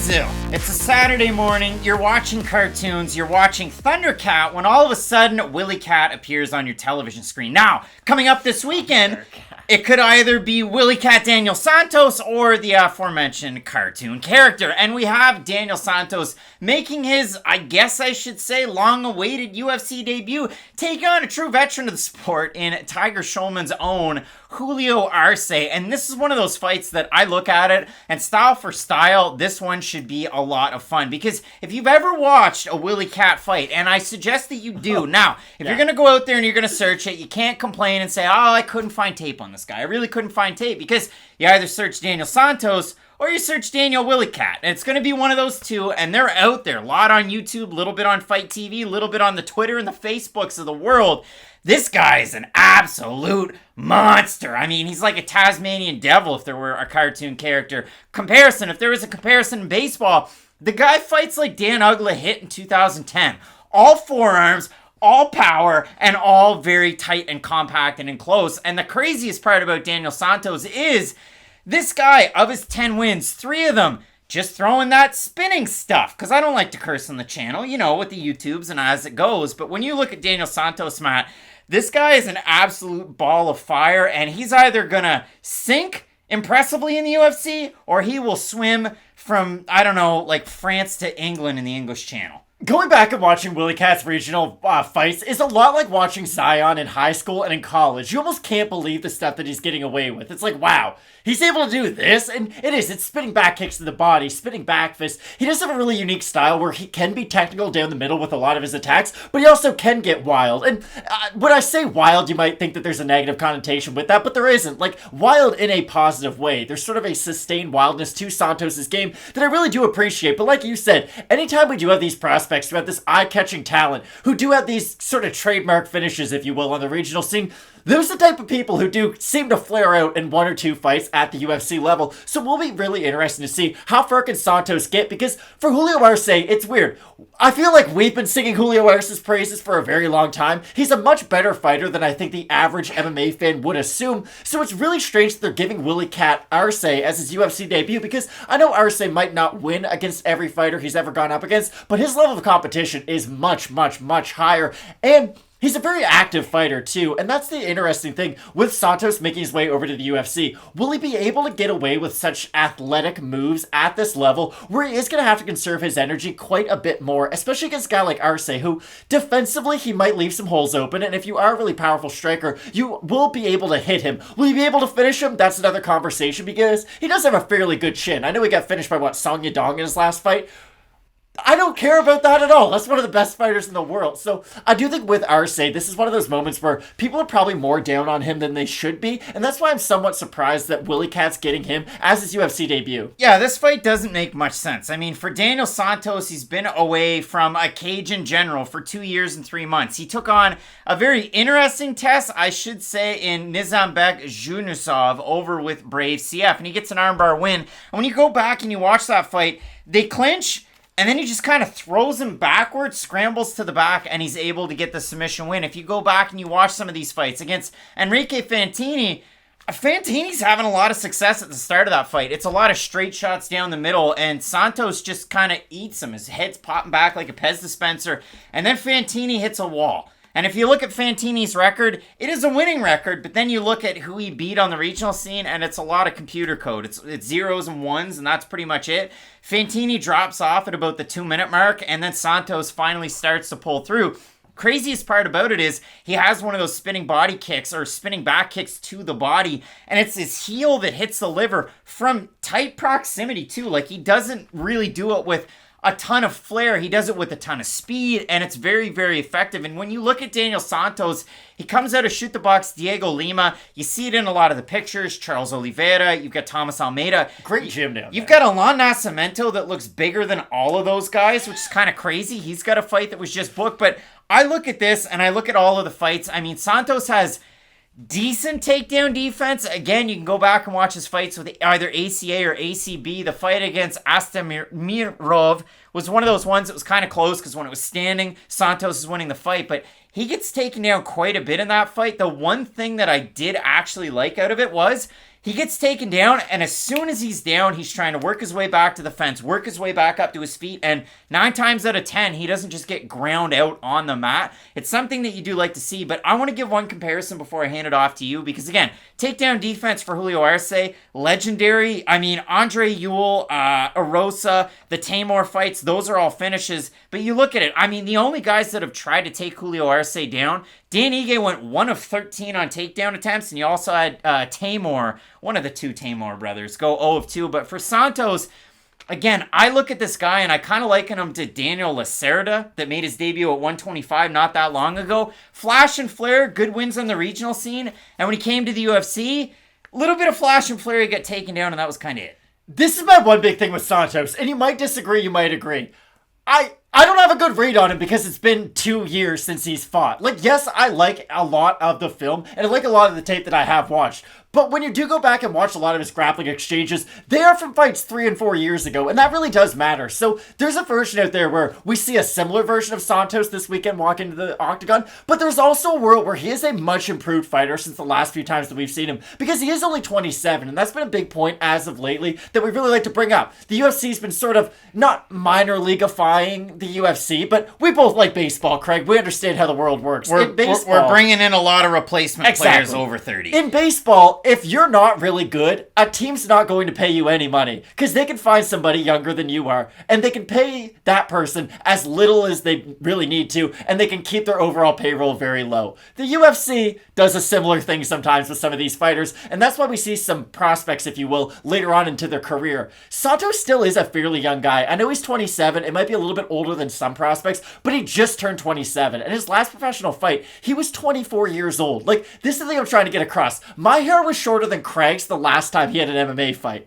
Brazil. It's a Saturday morning, you're watching cartoons, you're watching Thundercat, when all of a sudden Willycat appears on your television screen. Now, coming up this weekend, it could either be Willycat Daniel Santos or the aforementioned cartoon character. And we have Daniel Santos making his, I guess I should say, long-awaited UFC debut, taking on a true veteran of the sport in Tiger Schulman's own Julio Arce. And this is one of those fights that I look at it, and style for style, this one should be a lot of fun. Because if you've ever watched a Willycat fight, and I suggest that you do, now, if you're going to go out there and you're going to search it, you can't complain and say, oh, I couldn't find tape on this guy. I really couldn't find tape, because you either search Daniel Santos or you search Daniel Willycat. And it's going to be one of those two, and they're out there. A lot on YouTube, a little bit on Fight TV, a little bit on the Twitter and the Facebooks of the world. This guy is an absolute monster. I mean, he's like a Tasmanian devil if there were a cartoon character. Comparison, if there was a comparison in baseball, the guy fights like Dan Uggla hit in 2010. All forearms, all power, and all very tight and compact and enclosed. And the craziest part about Daniel Santos is this guy, of his 10 wins, 3 of them just throwing that spinning stuff. Because I don't like to curse on the channel, you know, with the YouTubes and as it goes. But when you look at Daniel Santos, Matt, this guy is an absolute ball of fire. And he's either going to sink impressively in the UFC, or he will swim from, I don't know, like France to England in the English Channel. Going back and watching Willycat's regional fights is a lot like watching Zion in high school and in college. You almost can't believe the stuff that he's getting away with. It's like, wow, he's able to do this, and it's spinning back kicks to the body, spinning back fists. He does have a really unique style where he can be technical down the middle with a lot of his attacks, but he also can get wild. And when I say wild, you might think that there's a negative connotation with that, but there isn't. Like, wild in a positive way. There's sort of a sustained wildness to Santos' game that I really do appreciate. But like you said, anytime we do have these prospects who have this eye-catching talent, who do have these sort of trademark finishes, if you will, on the regional scene, those are the type of people who do seem to flare out in 1 or 2 fights at the UFC level. So we'll be really interested to see how far can Santos get, because for Julio Arce, it's weird. I feel like we've been singing Julio Arce's praises for a very long time. He's a much better fighter than I think the average MMA fan would assume. So it's really strange that they're giving Willycat Arce as his UFC debut, because I know Arce might not win against every fighter he's ever gone up against, but his level of competition is much, much, much higher. And he's a very active fighter, too, and that's the interesting thing with Santos making his way over to the UFC. Will he be able to get away with such athletic moves at this level, where he is going to have to conserve his energy quite a bit more, especially against a guy like Arce, who defensively he might leave some holes open, and if you are a really powerful striker, you will be able to hit him. Will you be able to finish him? That's another conversation, because he does have a fairly good chin. I know he got finished by, Song Yadong in his last fight. I don't care about that at all. That's one of the best fighters in the world. So I do think with Arce, this is one of those moments where people are probably more down on him than they should be. And that's why I'm somewhat surprised that Willycat's getting him as his UFC debut. Yeah, this fight doesn't make much sense. I mean, for Daniel Santos, he's been away from a cage in general for 2 years and 3 months. He took on a very interesting test, I should say, in Nizambek Junusov over with Brave CF. And he gets an armbar win. And when you go back and you watch that fight, they clinch, and then he just kind of throws him backwards, scrambles to the back, and he's able to get the submission win. If you go back and you watch some of these fights against Enrique Fantini, Fantini's having a lot of success at the start of that fight. It's a lot of straight shots down the middle, and Santos just kind of eats him. His head's popping back like a Pez dispenser, and then Fantini hits a wall. And if you look at Fantini's record, it is a winning record, but then you look at who he beat on the regional scene, and it's a lot of computer code. It's zeros and ones, and that's pretty much it. Fantini drops off at about the 2-minute mark, and then Santos finally starts to pull through. Craziest part about it is he has one of those spinning body kicks or spinning back kicks to the body, and it's his heel that hits the liver from tight proximity too. Like, he doesn't really do it with a ton of flair. He does it with a ton of speed, and it's very, very effective. And when you look at Daniel Santos, he comes out of Shoot the Box Diego Lima. You see it in a lot of the pictures. Charles Oliveira, you've got Thomas Almeida. Great gym down there. You've got Alain Nascimento that looks bigger than all of those guys, which is kind of crazy. He's got a fight that was just booked, but I look at this, and I look at all of the fights. I mean, Santos has decent takedown defense. Again, you can go back and watch his fights with either ACA or ACB. The fight against Astamirov was one of those ones that was kind of close, because when it was standing, Santos is winning the fight, but he gets taken down quite a bit in that fight. The one thing that I did actually like out of it was he gets taken down, and as soon as he's down, he's trying to work his way back to the fence, work his way back up to his feet, and 9 times out of 10, he doesn't just get ground out on the mat. It's something that you do like to see, but I want to give one comparison before I hand it off to you, because again, takedown defense for Julio Arce, legendary. I mean, Andre Ewell, Arosa, the Tamor fights, those are all finishes, but you look at it, I mean, the only guys that have tried to take Julio Arce down, Dan Ige went 1 of 13 on takedown attempts, and you also had Tamor, one of the 2 Tamor brothers, go 0 of 2. But for Santos, again, I look at this guy, and I kind of liken him to Daniel Lacerda that made his debut at 125 not that long ago. Flash and flare, good wins on the regional scene, and when he came to the UFC, a little bit of flash and flare, he got taken down, and that was kind of it. This is my one big thing with Santos, and you might disagree, you might agree. I don't have a good read on him because it's been 2 years since he's fought. Like, yes, I like a lot of the film, and I like a lot of the tape that I have watched. But when you do go back and watch a lot of his grappling exchanges, they are from fights 3 and 4 years ago, and that really does matter. So there's a version out there where we see a similar version of Santos this weekend walk into the octagon, but there's also a world where he is a much improved fighter since the last few times that we've seen him, because he is only 27, and that's been a big point as of lately that we really like to bring up. The UFC's been sort of not minor leagueifying the UFC, but we both like baseball, Craig. We understand how the world works. We're bringing in a lot of replacement players over 30. In baseball, if you're not really good, a team's not going to pay you any money because they can find somebody younger than you are, and they can pay that person as little as they really need to, and they can keep their overall payroll very low. The UFC does a similar thing sometimes with some of these fighters, and that's why we see some prospects, if you will, later on into their career. Santos still is a fairly young guy. I know he's 27. It might be a little bit older than some prospects, but he just turned 27, and his last professional fight, he was 24 years old. Like, this is the thing I'm trying to get across. My hair was shorter than Craig's the last time he had an MMA fight.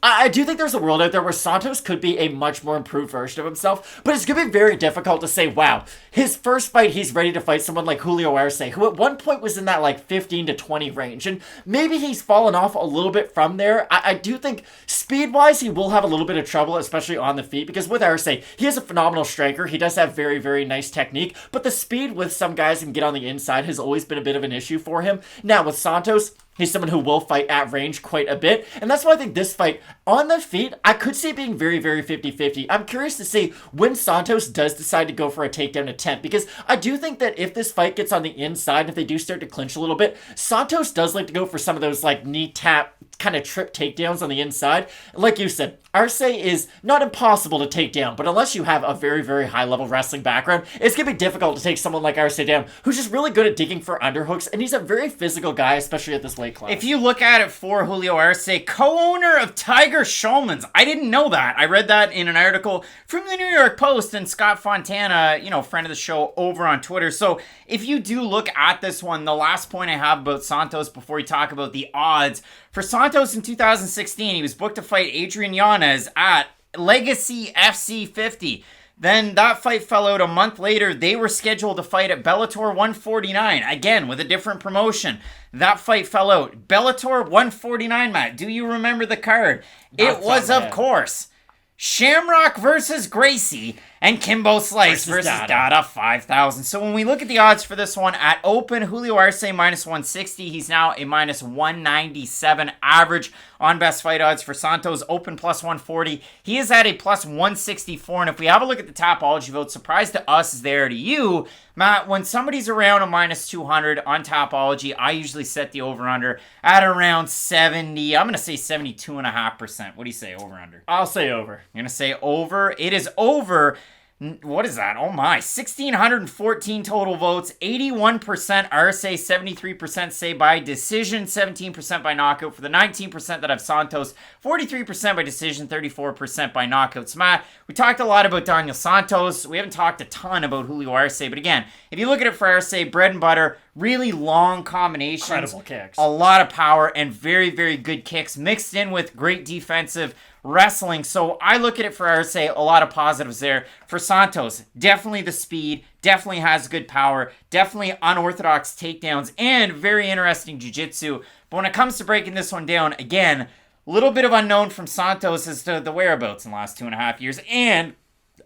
I do think there's a world out there where Santos could be a much more improved version of himself, but it's going to be very difficult to say, wow, his first fight, he's ready to fight someone like Julio Arce, who at one point was in that like 15 to 20 range, and maybe he's fallen off a little bit from there. I do think speed-wise, he will have a little bit of trouble, especially on the feet, because with Arce, he is a phenomenal striker. He does have very, very nice technique, but the speed with some guys and get on the inside has always been a bit of an issue for him. Now, with Santos, he's someone who will fight at range quite a bit. And that's why I think this fight, on the feet, I could see it being very, very 50-50. I'm curious to see when Santos does decide to go for a takedown attempt. Because I do think that if this fight gets on the inside, if they do start to clinch a little bit, Santos does like to go for some of those like knee tap kind of trip takedowns on the inside. Like you said, Arce is not impossible to take down, but unless you have a very, very high-level wrestling background, it's going to be difficult to take someone like Arce down, who's just really good at digging for underhooks, and he's a very physical guy, especially at this weight class. If you look at it for Julio Arce, co-owner of Tiger Schulman's, I didn't know that. I read that in an article from the New York Post, and Scott Fontana, friend of the show, over on Twitter. So if you do look at this one, the last point I have about Santos before we talk about the odds, for Santos in 2016, he was booked to fight Adrian Yanez at Legacy FC 50. Then that fight fell out a month later. They were scheduled to fight at Bellator 149, again with a different promotion. That fight fell out. Bellator 149, Matt, do you remember the card? It was, of course, Shamrock versus Gracie and Kimbo Slice versus Dada 5,000. So when we look at the odds for this one, at open, Julio Arce minus 160. He's now a minus 197 average on best fight odds. For Santos, open plus 140. He is at a plus 164. And if we have a look at the Tapology vote, surprise to us is there to you, Matt, when somebody's around a minus 200 on Tapology, I usually set the over-under at around 70. I'm going to say 72.5%. What do you say, over-under? I'll say over. You're going to say over. It is over. What is that? Oh my. 1,614 total votes. 81% Arce, 73% say by decision, 17% by knockout. For the 19% that have Santos, 43% by decision, 34% by knockouts. Matt, we talked a lot about Daniel Santos. We haven't talked a ton about Julio Arce, but again, if you look at it for Arce, bread and butter, really long combinations. Incredible kicks. A lot of power and very, very good kicks mixed in with great defensive wrestling. So I look at it for Arce, a lot of positives there. For Santos, definitely the speed, definitely has good power, definitely unorthodox takedowns, and very interesting jiu-jitsu. But when it comes to breaking this one down, again, a little bit of unknown from Santos as to the whereabouts in the last 2.5 years. And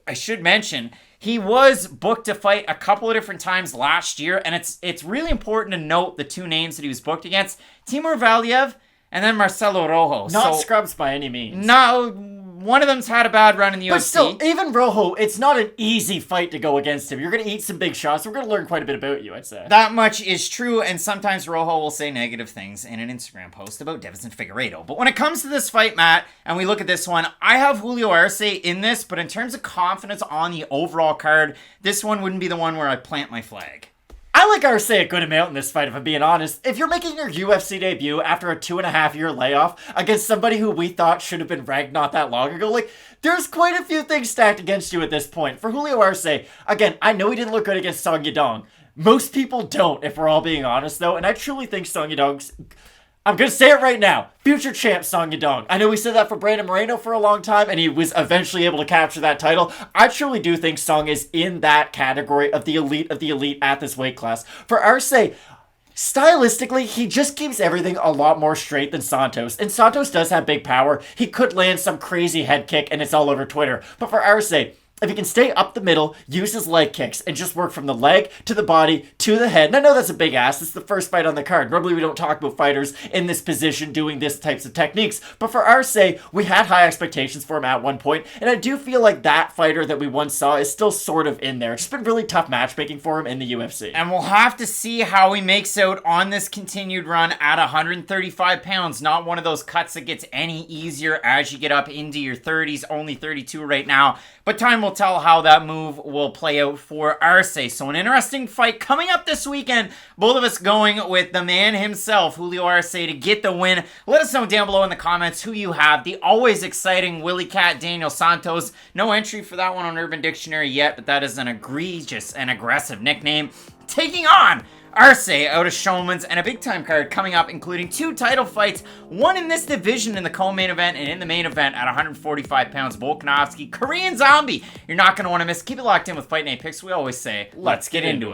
I should mention, He was booked to fight a couple of different times last year, and it's really important to note the two names that he was booked against: Timur Valiev and then Marcelo Rojo. Not scrubs by any means. No, one of them's had a bad run in the UFC. But still, even Rojo, it's not an easy fight to go against him. You're going to eat some big shots. We're going to learn quite a bit about you, I'd say. That much is true, and sometimes Rojo will say negative things in an Instagram post about Deiveson Figueiredo. But when it comes to this fight, Matt, and we look at this one, I have Julio Arce in this, but in terms of confidence on the overall card, this one wouldn't be the one where I plant my flag. I like Arce a good amount in this fight, if I'm being honest. If you're making your UFC debut after a 2.5-year layoff against somebody who we thought should have been ranked not that long ago, like, there's quite a few things stacked against you at this point. For Julio Arce, again, I know he didn't look good against Song Yadong. Most people don't, if we're all being honest, though, and I truly think Song Yadong's... I'm going to say it right now. Future champ Song Yadong. I know we said that for Brandon Moreno for a long time, and he was eventually able to capture that title. I truly do think Song is in that category of the elite at this weight class. For Arce, stylistically, he just keeps everything a lot more straight than Santos. And Santos does have big power. He could land some crazy head kick, and it's all over Twitter. But for Arce, if he can stay up the middle, use his leg kicks, and just work from the leg to the body to the head. And I know that's a big ask. It's the first fight on the card. Normally we don't talk about fighters in this position doing this types of techniques. But for Arce, we had high expectations for him at one point. And I do feel like that fighter that we once saw is still sort of in there. It's just been really tough matchmaking for him in the UFC. And we'll have to see how he makes out on this continued run at 135 pounds. Not one of those cuts that gets any easier as you get up into your 30s. Only 32 right now. But time will tell how that move will play out for Arce. So an interesting fight coming up this weekend. Both of us going with the man himself, Julio Arce, to get the win. Let us know down below in the comments who you have. The always exciting Willycat Daniel Santos. No entry for that one on Urban Dictionary yet, but that is an egregious and aggressive nickname. Taking on Arce out of Showman's, and a big time card coming up, including 2 title fights, one in this division in the co-main event, and in the main event at 145 pounds, Volkanovski, Korean Zombie. You're not going to want to miss. Keep it locked in with Fight Night Picks. We always say, let's get into it.